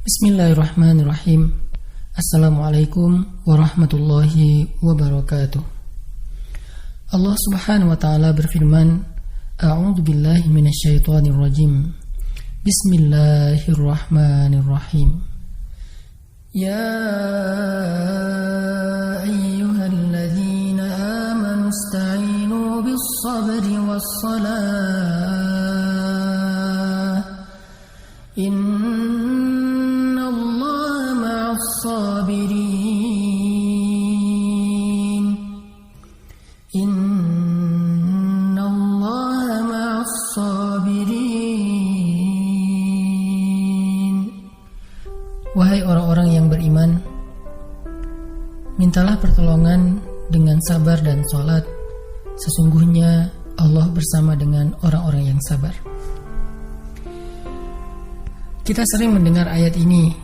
Bismillahirrahmanirrahim. Assalamualaikum warahmatullahi wabarakatuh. Allah subhanahu wa ta'ala berfirman, A'udzu billahi minasyaitonir rajim. Bismillahirrahmanirrahim. Ya ayyuhalladzina amanu ista'inu bis-sabri was-salah. Innallaha ma'as-sabirin. Innallaha ma'as-sabirin. Wahai orang-orang yang beriman, mintalah pertolongan dengan sabar dan sholat. Sesungguhnya Allah bersama dengan orang-orang yang sabar. Kita sering mendengar ayat ini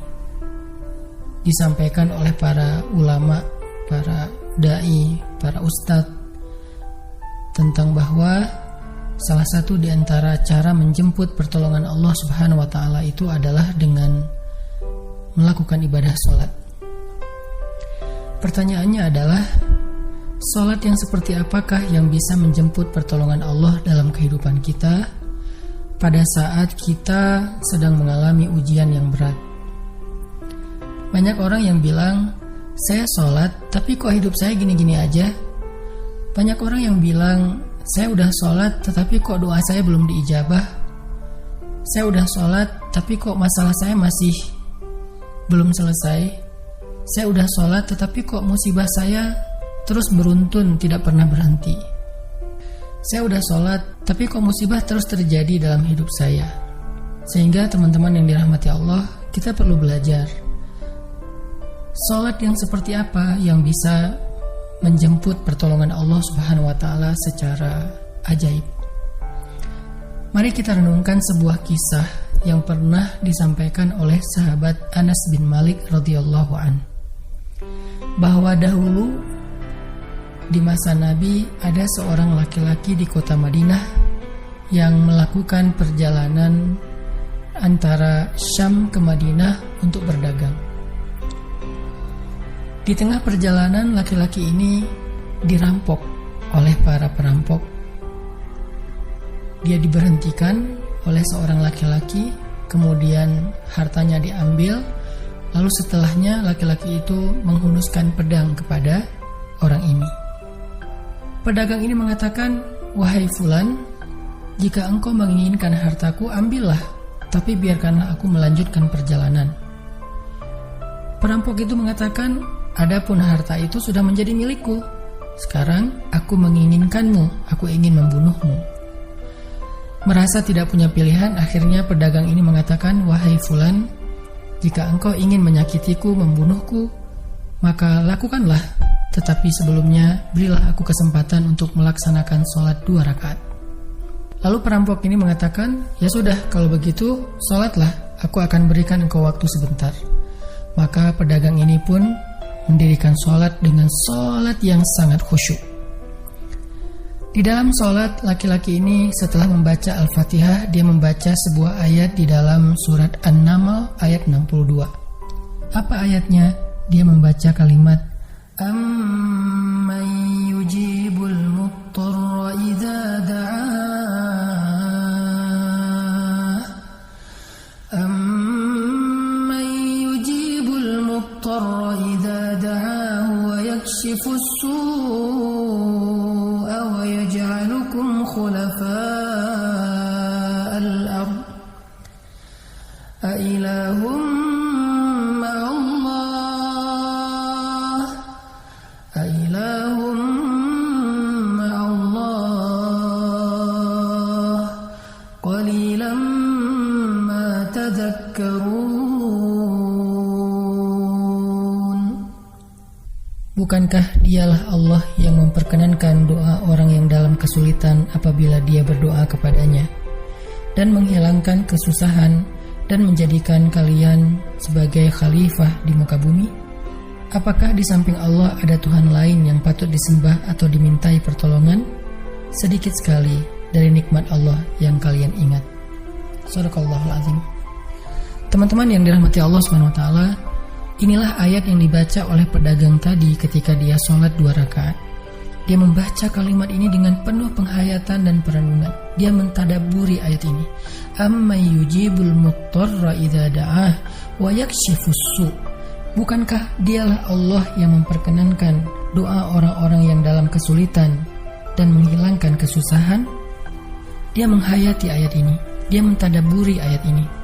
disampaikan oleh para ulama, para da'i, para ustadz, tentang bahwa salah satu di antara cara menjemput pertolongan Allah subhanahu wa ta'ala itu adalah dengan melakukan ibadah sholat. Pertanyaannya adalah, sholat yang seperti apakah yang bisa menjemput pertolongan Allah dalam kehidupan kita pada saat kita sedang mengalami ujian yang berat? Banyak orang yang bilang, saya sholat tapi kok hidup saya gini-gini aja. Banyak orang yang bilang, saya udah sholat tetapi kok doa saya belum diijabah. Saya udah sholat tapi kok masalah saya masih belum selesai. Saya udah sholat tetapi kok musibah saya terus beruntun tidak pernah berhenti. Saya udah sholat tapi kok musibah terus terjadi dalam hidup saya. Sehingga teman-teman yang dirahmati Allah, kita perlu belajar sholat yang seperti apa yang bisa menjemput pertolongan Allah subhanahu wa ta'ala secara ajaib. Mari kita renungkan sebuah kisah yang pernah disampaikan oleh sahabat Anas bin Malik radhiyallahu an, bahwa dahulu di masa Nabi ada seorang laki-laki di kota Madinah yang melakukan perjalanan antara Syam ke Madinah untuk berdagang. Di tengah perjalanan, laki-laki ini dirampok oleh para perampok. Dia diberhentikan oleh seorang laki-laki, kemudian hartanya diambil, lalu setelahnya laki-laki itu menghunuskan pedang kepada orang ini. Pedagang ini mengatakan, wahai fulan, jika engkau menginginkan hartaku, ambillah, tapi biarkanlah aku melanjutkan perjalanan. Perampok itu mengatakan, adapun harta itu sudah menjadi milikku. Sekarang aku menginginkanmu, aku ingin membunuhmu. Merasa tidak punya pilihan, akhirnya pedagang ini mengatakan, wahai fulan, jika engkau ingin menyakitiku, membunuhku, maka lakukanlah. Tetapi sebelumnya berilah aku kesempatan untuk melaksanakan sholat 2 rakaat. Lalu perampok ini mengatakan, ya sudah, kalau begitu sholatlah, aku akan berikan engkau waktu sebentar. Maka pedagang ini pun mendirikan sholat dengan sholat yang sangat khusyuk. Di dalam sholat, laki-laki ini setelah membaca Al-Fatihah, dia membaca sebuah ayat di dalam surat An-Naml ayat 62. Apa ayatnya? Dia membaca kalimat, Amman yujibul muttarra idza da'ah. Amman yujibul muttarra idza da'ah wa yakshifus su'a wa yaj'alukum khulafa'al ard. A ilahum Bukankah dialah Allah yang memperkenankan doa orang yang dalam kesulitan apabila dia berdoa kepadanya, dan menghilangkan kesusahan dan menjadikan kalian sebagai khalifah di muka bumi? Apakah di samping Allah ada Tuhan lain yang patut disembah atau dimintai pertolongan? Sedikit sekali dari nikmat Allah yang kalian ingat. Shadaqallahul azim. Teman-teman yang dirahmati Allah Subhanahu wa taala, inilah ayat yang dibaca oleh pedagang tadi ketika dia sholat 2 rakaat. Dia membaca kalimat ini dengan penuh penghayatan dan perenungan. Dia mentadabburi ayat ini. Amman yujibul muttarra idza da'ah wa yakshifus su'. Bukankah dialah Allah yang memperkenankan doa orang-orang yang dalam kesulitan dan menghilangkan kesusahan? Dia menghayati ayat ini. Dia mentadabburi ayat ini.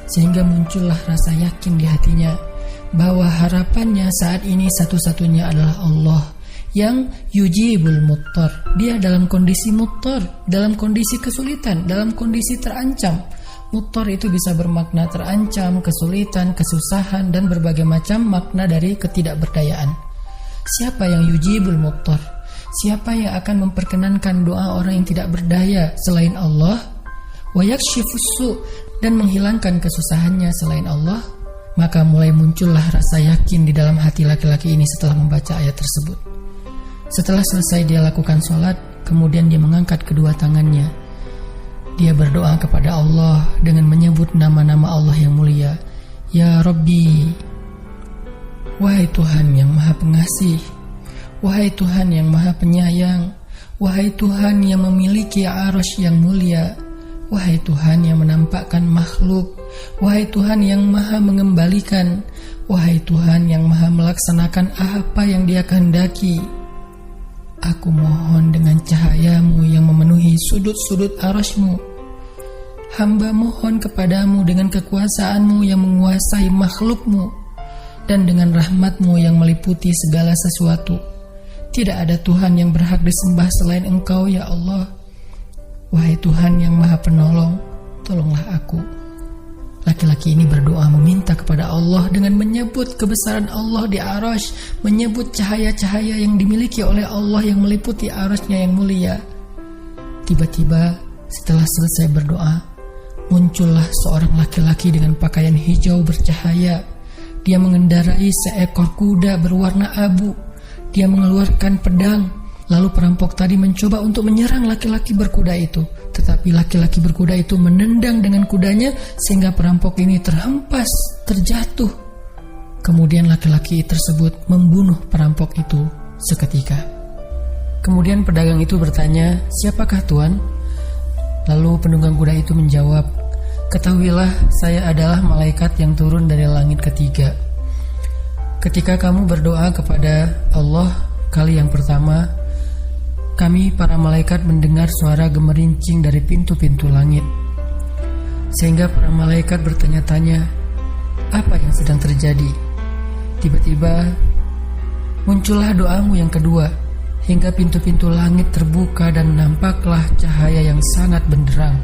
Sehingga muncullah rasa yakin di hatinya bahwa harapannya saat ini satu-satunya adalah Allah yang yujibul muttar. Dia dalam kondisi muttar, dalam kondisi kesulitan, dalam kondisi terancam. Muttar itu bisa bermakna terancam, kesulitan, kesusahan, dan berbagai macam makna dari ketidakberdayaan. Siapa yang yujibul muttar? Siapa yang akan memperkenankan doa orang yang tidak berdaya selain Allah? Wa yakshifus su', dan menghilangkan kesusahannya selain Allah? Maka mulai muncullah rasa yakin di dalam hati laki-laki ini setelah membaca ayat tersebut. Setelah selesai dia lakukan sholat, kemudian dia mengangkat kedua tangannya. Dia berdoa kepada Allah dengan menyebut nama-nama Allah yang mulia. Ya Rabbi, wahai Tuhan yang maha pengasih, wahai Tuhan yang maha penyayang, wahai Tuhan yang memiliki arasy yang mulia, wahai Tuhan yang menampakkan makhluk, wahai Tuhan yang maha mengembalikan, wahai Tuhan yang maha melaksanakan apa yang Dia kehendaki. Aku mohon dengan cahayamu yang memenuhi sudut-sudut arasy-Mu. Hamba mohon kepadamu dengan kekuasaanmu yang menguasai makhluk-Mu, dan dengan rahmat-Mu yang meliputi segala sesuatu. Tidak ada Tuhan yang berhak disembah selain Engkau, ya Allah. Wahai Tuhan yang maha penolong, tolonglah aku. Laki-laki ini berdoa meminta kepada Allah dengan menyebut kebesaran Allah di arasy, menyebut cahaya-cahaya yang dimiliki oleh Allah yang meliputi arasy-Nya yang mulia. Tiba-tiba setelah selesai berdoa, muncullah seorang laki-laki dengan pakaian hijau bercahaya. Dia mengendarai seekor kuda berwarna abu. Dia mengeluarkan pedang. Lalu perampok tadi mencoba untuk menyerang laki-laki berkuda itu. Tetapi laki-laki berkuda itu menendang dengan kudanya sehingga perampok ini terhempas, terjatuh. Kemudian laki-laki tersebut membunuh perampok itu seketika. Kemudian pedagang itu bertanya, "Siapakah Tuan?" Lalu penunggang kuda itu menjawab, "Ketahuilah, saya adalah malaikat yang turun dari langit ketiga. Ketika kamu berdoa kepada Allah kali yang pertama, kami para malaikat mendengar suara gemerincing dari pintu-pintu langit. Sehingga para malaikat bertanya-tanya, apa yang sedang terjadi? Tiba-tiba muncullah doamu yang kedua, hingga pintu-pintu langit terbuka dan nampaklah cahaya yang sangat benderang.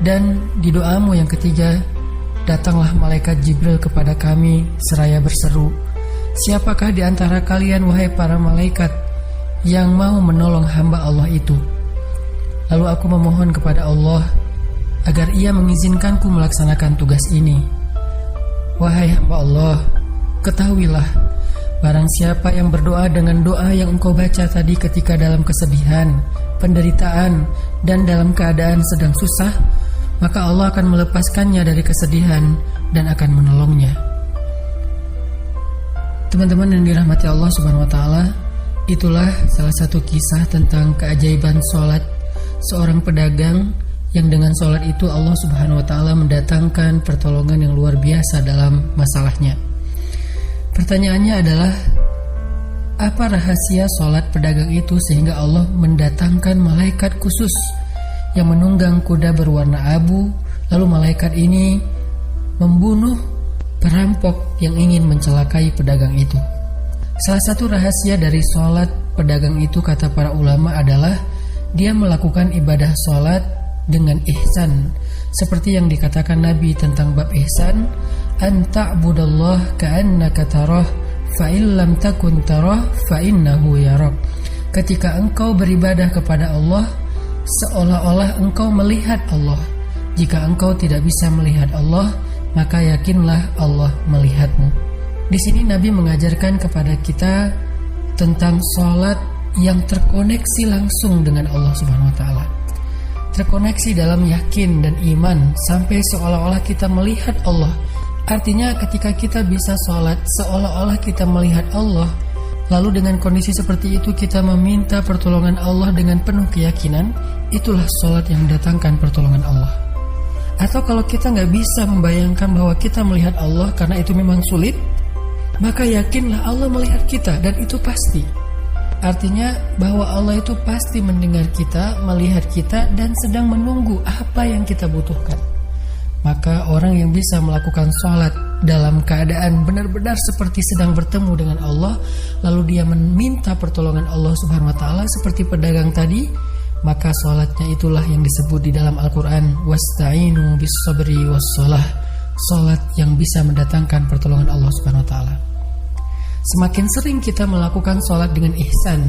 Dan di doamu yang ketiga, datanglah malaikat Jibril kepada kami seraya berseru, siapakah di antara kalian wahai para malaikat yang mau menolong hamba Allah itu? Lalu aku memohon kepada Allah agar Ia mengizinkanku melaksanakan tugas ini. Wahai hamba Allah, ketahuilah, barang siapa yang berdoa dengan doa yang engkau baca tadi ketika dalam kesedihan, penderitaan, dan dalam keadaan sedang susah, maka Allah akan melepaskannya dari kesedihan dan akan menolongnya." Teman-teman yang dirahmati Allah Subhanahu wa taala, itulah salah satu kisah tentang keajaiban sholat seorang pedagang yang dengan sholat itu Allah Subhanahu wa taala mendatangkan pertolongan yang luar biasa dalam masalahnya. Pertanyaannya adalah, apa rahasia sholat pedagang itu sehingga Allah mendatangkan malaikat khusus yang menunggang kuda berwarna abu, lalu malaikat ini membunuh perampok yang ingin mencelakai pedagang itu? Salah satu rahasia dari sholat pedagang itu, kata para ulama, adalah dia melakukan ibadah sholat dengan ihsan. Seperti yang dikatakan Nabi tentang bab ihsan, an ta'budallah ka'annaka tarah fa illam takun tarah fa innahu yarak. Ketika engkau beribadah kepada Allah, seolah-olah engkau melihat Allah. Jika engkau tidak bisa melihat Allah, maka yakinlah Allah melihatmu. Di sini Nabi mengajarkan kepada kita tentang sholat yang terkoneksi langsung dengan Allah Subhanahu wa taala. terkoneksi dalam yakin dan iman sampai seolah-olah kita melihat Allah. Artinya ketika kita bisa sholat seolah-olah kita melihat Allah, lalu dengan kondisi seperti itu kita meminta pertolongan Allah dengan penuh keyakinan, itulah sholat yang mendatangkan pertolongan Allah. Atau kalau kita nggak bisa membayangkan bahwa kita melihat Allah karena itu memang sulit, maka yakinlah Allah melihat kita dan itu pasti. Artinya bahwa Allah itu pasti mendengar kita, melihat kita, dan sedang menunggu apa yang kita butuhkan. Maka orang yang bisa melakukan sholat dalam keadaan benar-benar seperti sedang bertemu dengan Allah, lalu dia meminta pertolongan Allah Subhanahu wa Ta'ala seperti pedagang tadi, maka sholatnya itulah yang disebut di dalam Al-Quran wasta'inu bis sabri was sholah, sholat yang bisa mendatangkan pertolongan Allah Subhanahu wa Ta'ala. Semakin sering kita melakukan sholat dengan ihsan,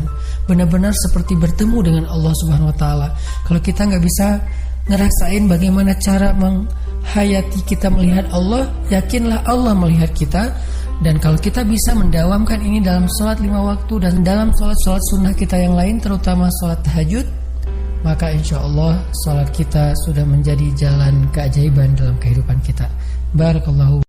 benar-benar seperti bertemu dengan Allah Subhanahu wa Ta'ala. Kalau kita nggak bisa ngerasain bagaimana cara menghayati kita melihat Allah, yakinlah Allah melihat kita. Dan kalau kita bisa mendawamkan ini dalam sholat 5 waktu dan dalam sholat-sholat sunnah kita yang lain, terutama sholat tahajud, maka insya Allah sholat kita sudah menjadi jalan keajaiban dalam kehidupan kita. Barakallahu.